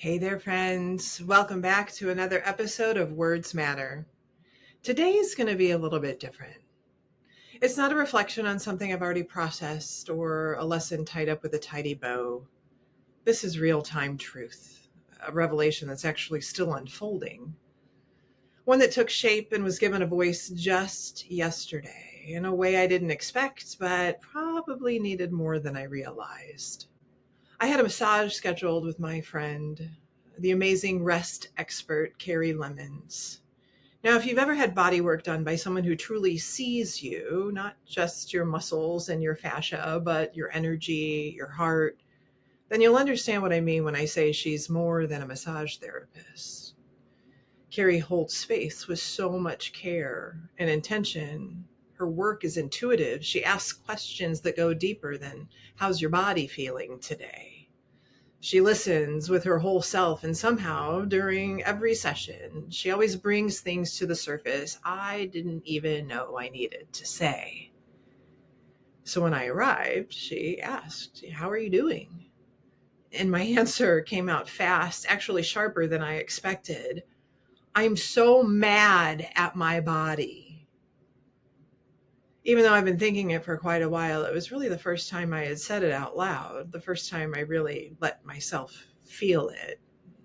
Hey there, friends. Welcome back to another episode of Words Matter. Today is going to be a little bit different. It's not a reflection on something I've already processed or a lesson tied up with a tidy bow. This is real-time truth, a revelation that's actually still unfolding. One that took shape and was given a voice just yesterday in a way I didn't expect, but probably needed more than I realized. I had a massage scheduled with my friend, the amazing rest expert, Carrie Lemons. Now, if you've ever had body work done by someone who truly sees you, not just your muscles and your fascia, but your energy, your heart, then you'll understand what I mean when I say she's more than a massage therapist. Carrie holds space with so much care and intention. Her work is intuitive. She asks questions that go deeper than, how's your body feeling today? She listens with her whole self, and somehow, during every session, she always brings things to the surface I didn't even know I needed to say. So when I arrived, she asked, "How are you doing?" And my answer came out fast, actually sharper than I expected. "I'm so mad at my body." Even though I've been thinking it for quite a while, it was really the first time I had said it out loud, the first time I really let myself feel it.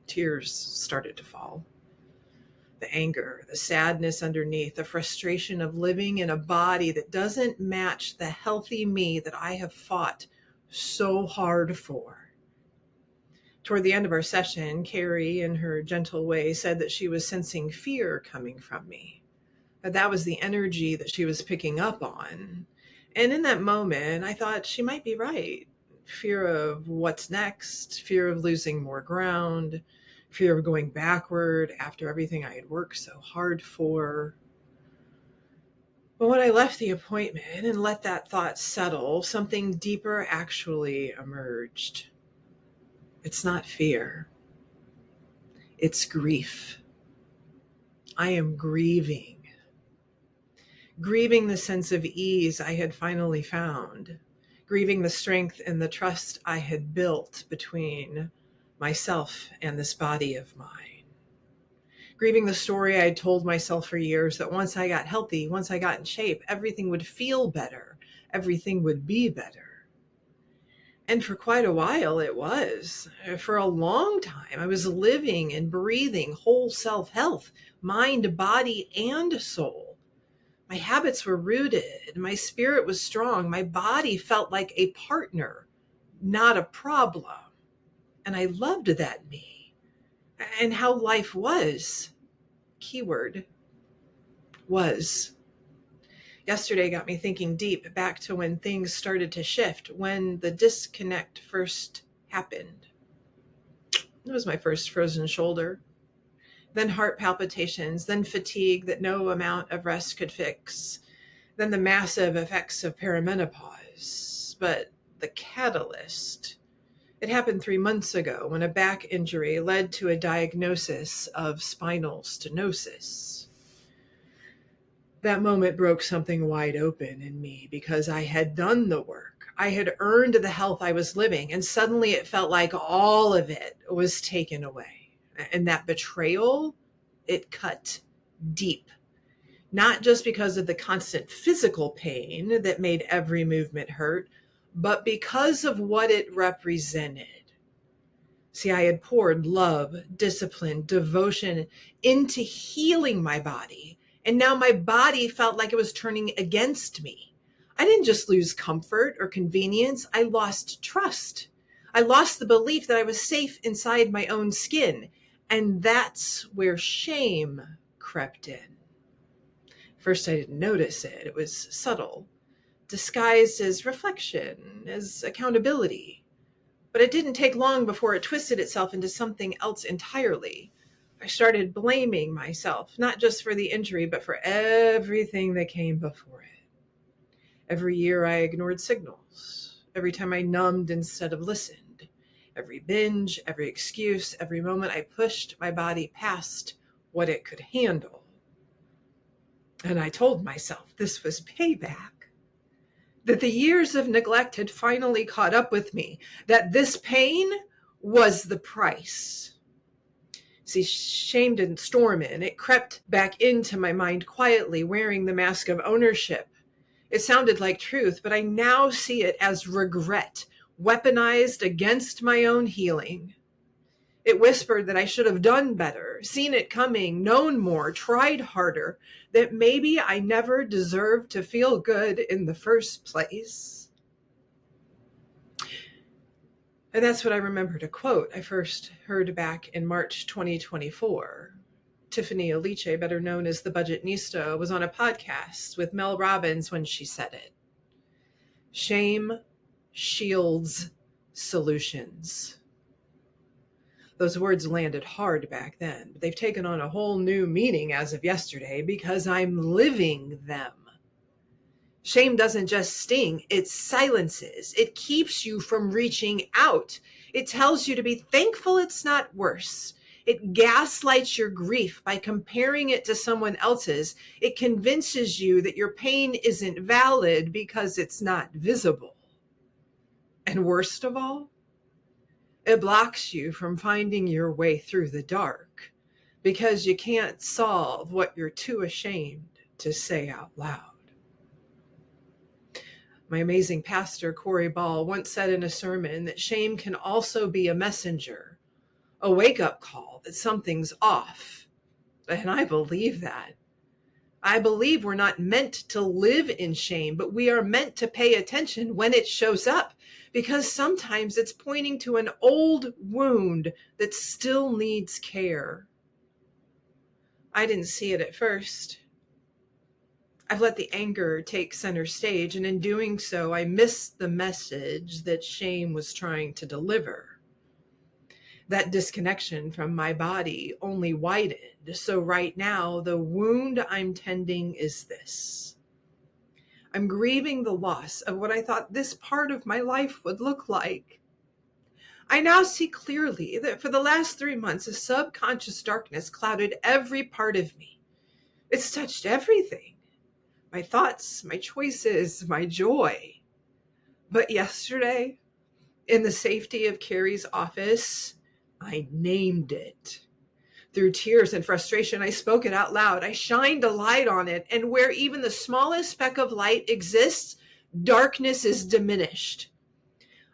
Tears started to fall. The anger, the sadness underneath, the frustration of living in a body that doesn't match the healthy me that I have fought so hard for. Toward the end of our session, Carrie, in her gentle way, said that she was sensing fear coming from me. That was the energy that she was picking up on. And in that moment, I thought she might be right. Fear of what's next, fear of losing more ground, fear of going backward after everything I had worked so hard for. But when I left the appointment and let that thought settle, something deeper actually emerged. It's not fear. It's grief. I am grieving. Grieving the sense of ease I had finally found, grieving the strength and the trust I had built between myself and this body of mine, grieving the story I'd told myself for years that once I got healthy, once I got in shape, everything would feel better, everything would be better. And for quite a while it was. For a long time, I was living and breathing whole self-health, mind, body, and soul. My habits were rooted. My spirit was strong. My body felt like a partner, not a problem. And I loved that me and how life was. Keyword, was. Yesterday got me thinking deep back to when things started to shift, when the disconnect first happened. It was my first frozen shoulder. Then heart palpitations, then fatigue that no amount of rest could fix, then the massive effects of perimenopause. But the catalyst, it happened 3 months ago when a back injury led to a diagnosis of spinal stenosis. That moment broke something wide open in me because I had done the work. I had earned the health I was living, and suddenly it felt like all of it was taken away. And that betrayal, it cut deep. Not just because of the constant physical pain that made every movement hurt, but because of what it represented. See, I had poured love, discipline, devotion into healing my body, and now my body felt like it was turning against me. I didn't just lose comfort or convenience, I lost trust. I lost the belief that I was safe inside my own skin. And that's where shame crept in. First, I didn't notice it. It was subtle, disguised as reflection, as accountability. But it didn't take long before it twisted itself into something else entirely. I started blaming myself, not just for the injury, but for everything that came before it. Every year I ignored signals. Every time I numbed instead of listened. Every binge, every excuse, every moment I pushed my body past what it could handle. And I told myself this was payback. That the years of neglect had finally caught up with me. That this pain was the price. See, shame didn't storm in. It crept back into my mind quietly, wearing the mask of ownership. It sounded like truth, but I now see it as regret, weaponized against my own healing. It whispered that I should have done better, seen it coming, known more, tried harder, that maybe I never deserved to feel good in the first place. And that's what I remembered a quote I first heard back in March 2024. Tiffany Aliche, better known as the Budgetnista, was on a podcast with Mel Robbins when she said it. Shame shields solutions. Those words landed hard back then, but they've taken on a whole new meaning as of yesterday because I'm living them. Shame doesn't just sting, it silences. It keeps you from reaching out. It tells you to be thankful it's not worse. It gaslights your grief by comparing it to someone else's. It convinces you that your pain isn't valid because it's not visible. And worst of all, it blocks you from finding your way through the dark because you can't solve what you're too ashamed to say out loud. My amazing pastor, Corey Ball, once said in a sermon that shame can also be a messenger, a wake-up call that something's off. And I believe that. I believe we're not meant to live in shame, but we are meant to pay attention when it shows up, because sometimes it's pointing to an old wound that still needs care. I didn't see it at first. I've let the anger take center stage, and in doing so, I missed the message that shame was trying to deliver. That disconnection from my body only widened. So right now, the wound I'm tending is this. I'm grieving the loss of what I thought this part of my life would look like. I now see clearly that for the last 3 months, a subconscious darkness clouded every part of me. It's touched everything. My thoughts, my choices, my joy. But yesterday, in the safety of Carrie's office, I named it. Through tears and frustration, I spoke it out loud. I shined a light on it, and where even the smallest speck of light exists, darkness is diminished.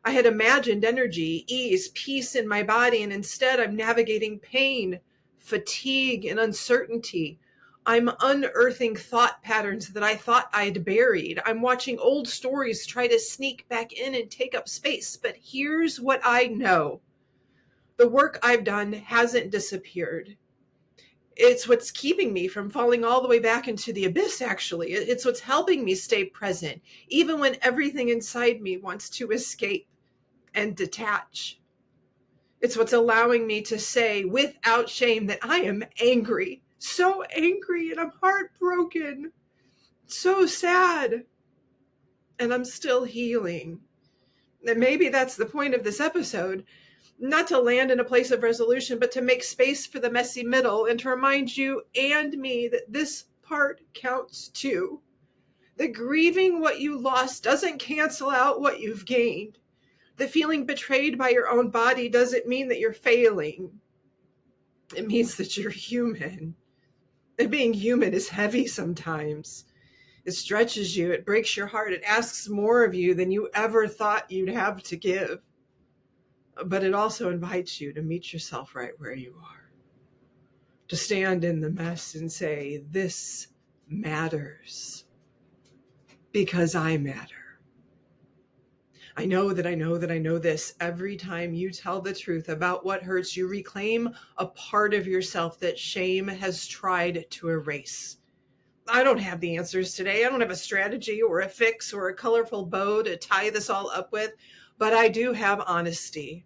I had imagined energy, ease, peace in my body, and instead I'm navigating pain, fatigue, and uncertainty. I'm unearthing thought patterns that I thought I'd buried. I'm watching old stories try to sneak back in and take up space. But here's what I know. The work I've done hasn't disappeared. It's what's keeping me from falling all the way back into the abyss, actually. It's what's helping me stay present, even when everything inside me wants to escape and detach. It's what's allowing me to say without shame that I am angry. So angry, and I'm heartbroken, so sad, and I'm still healing. And maybe that's the point of this episode, not to land in a place of resolution, but to make space for the messy middle and to remind you and me that this part counts too. That grieving what you lost doesn't cancel out what you've gained. That feeling betrayed by your own body doesn't mean that you're failing. It means that you're human. And being human is heavy sometimes. It stretches you, it breaks your heart, it asks more of you than you ever thought you'd have to give. But it also invites you to meet yourself right where you are. To stand in the mess and say, this matters. Because I matter. I know that I know that I know this. Every time you tell the truth about what hurts, you reclaim a part of yourself that shame has tried to erase. I don't have the answers today. I don't have a strategy or a fix or a colorful bow to tie this all up with, but I do have honesty.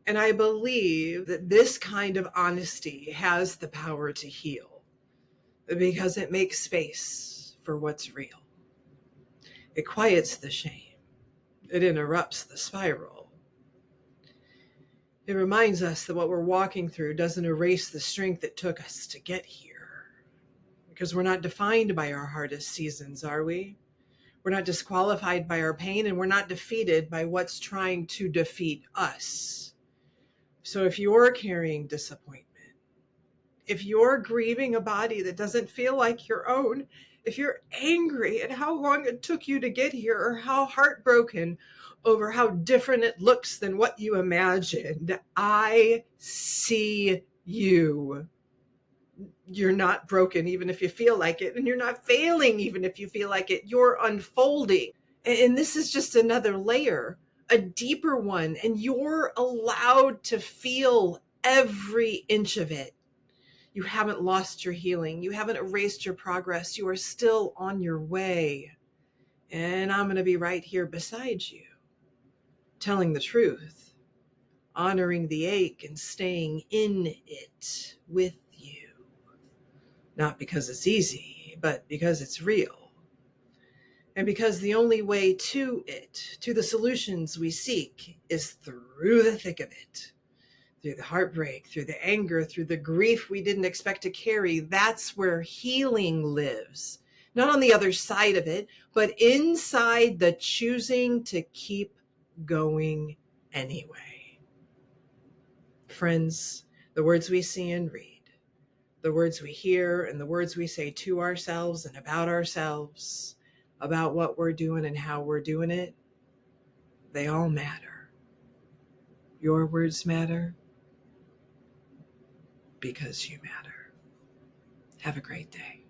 And I believe that this kind of honesty has the power to heal because it makes space for what's real. It quiets the shame. It interrupts the spiral. It reminds us that what we're walking through doesn't erase the strength it took us to get here. Because we're not defined by our hardest seasons, are we? We're not disqualified by our pain, and we're not defeated by what's trying to defeat us. So if you're carrying disappointment, if you're grieving a body that doesn't feel like your own, if you're angry at how long it took you to get here, or how heartbroken over how different it looks than what you imagined, I see you. You're not broken, even if you feel like it, and you're not failing, even if you feel like it. You're unfolding. And this is just another layer, a deeper one, and you're allowed to feel every inch of it. You haven't lost your healing. You haven't erased your progress. You are still on your way. And I'm going to be right here beside you, telling the truth, honoring the ache, and staying in it with you. Not because it's easy, but because it's real. And because the only way to it, to the solutions we seek, is through the thick of it. Through the heartbreak, through the anger, through the grief we didn't expect to carry. That's where healing lives. Not on the other side of it, but inside the choosing to keep going anyway. Friends, the words we see and read, the words we hear, and the words we say to ourselves and about ourselves, about what we're doing and how we're doing it, they all matter. Your words matter because you matter. Have a great day.